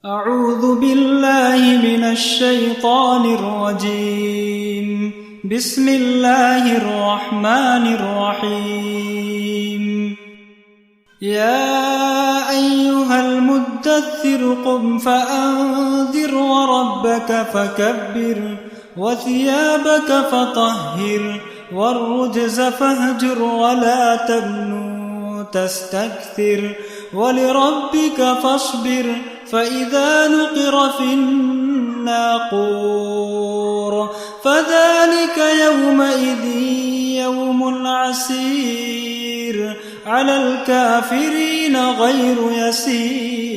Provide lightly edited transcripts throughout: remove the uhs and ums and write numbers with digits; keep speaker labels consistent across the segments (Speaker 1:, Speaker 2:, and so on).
Speaker 1: أعوذ بالله من الشيطان الرجيم. بسم الله الرحمن الرحيم. يا أيها المدثر قم فأنذر وربك فكبر وثيابك فطهر والرجز فاهجر ولا تمنن تستكثر ولربك فاصبر فإذا نقر في الناقور فذلك يومئذ يوم عسير على الكافرين غير يسير.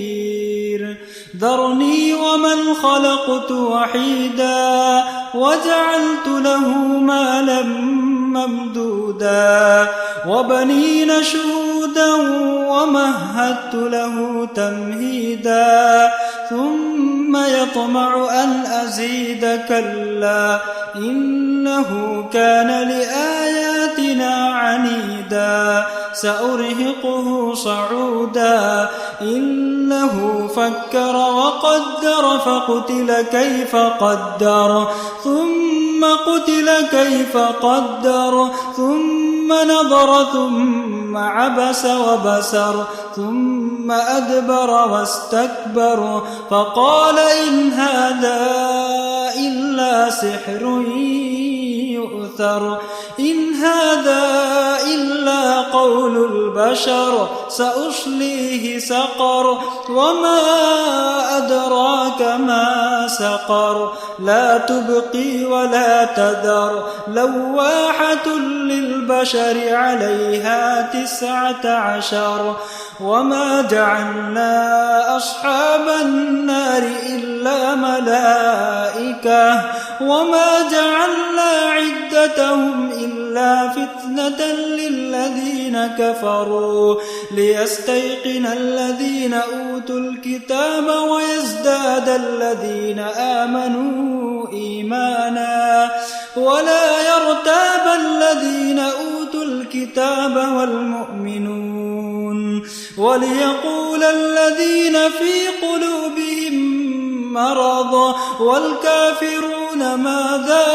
Speaker 1: ذرني ومن خلقت وحيدا وجعلت له مالا ممدودا وبنين شهودا ومهدت له تمهيدا ثم يطمع أن أزيد كلا إنه كان لآياتنا عنيدا سأرهقه صعودا إنه فكر وقدر فقتل كيف قدر ثم قتل كيف قدر ثم نظر ثم عبس وبسر ثم أدبر واستكبر فقال إن هذا إلا سحر يؤثر إن هذا إلا قول البشر سأصليه سقر وما أدراك ما سقر لا تبقي ولا تذر لواحة للبشر عليها 19 وما جعلنا أصحاب النار إلا ملائكة وما جعلنا عدتهم إلا فتنة للذين كفروا ليستيقن الذين أوتوا الكتاب ويزداد الذين آمنوا إيمانا ولا يرتاب الذين أوتوا الكتاب والمؤمنون وليقول الذين في قلوبهم مرض والكافرون ماذا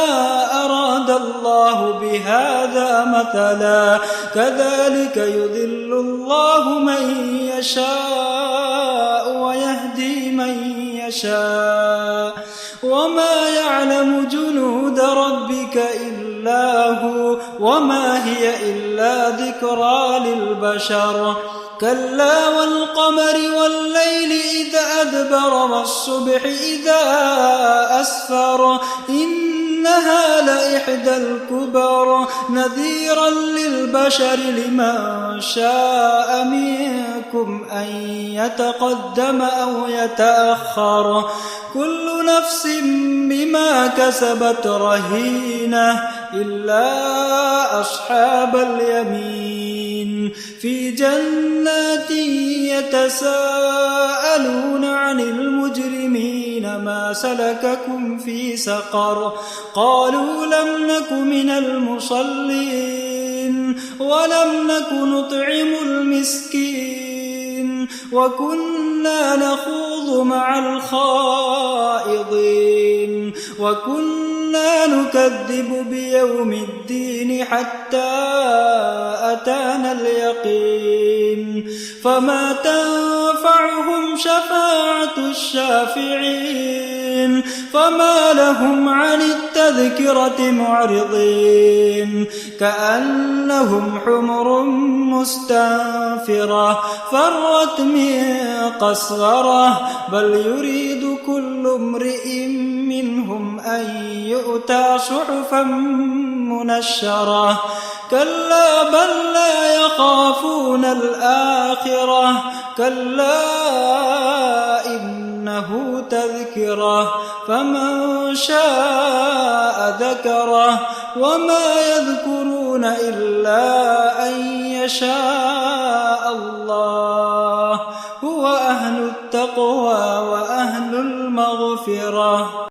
Speaker 1: أراد الله بهذا مثلا كذلك يضل الله من يشاء ويهدي من يشاء وما يعلم جنود ربك إلا هو وما هي إلا ذكرى للبشر كلا والقمر والليل إذا أدبر والصبح إذا أسفر إنها لإحدى الكبر نذيرا للبشر لمن شاء منكم أن يتقدم أو يتأخر كل نفس بما كسبت رهينة إلا أصحاب اليمين في جنات يتساءلون عن المجرمين ما سلككم في سقر قالوا لم نك من المصلين ولم نك نطعم المسكين وكنا نخوض مع الخائضين وكنا نكذب بيوم الدين حتى أتانا اليقين فما تنفعهم شفاعة الشافعين فما لهم عن التذكرة معرضين كأنهم حمر مستنفرة فرت من قسورة بل يريد كل امرئ منهم أن يؤتى صحفا منشرة كلا بل لا يخافون الآخرة كلا إنه تذكرة فمن شاء ذكره وما يذكرون إلا أن يشاء الله هو أهل التقوى وأهل المغفرة.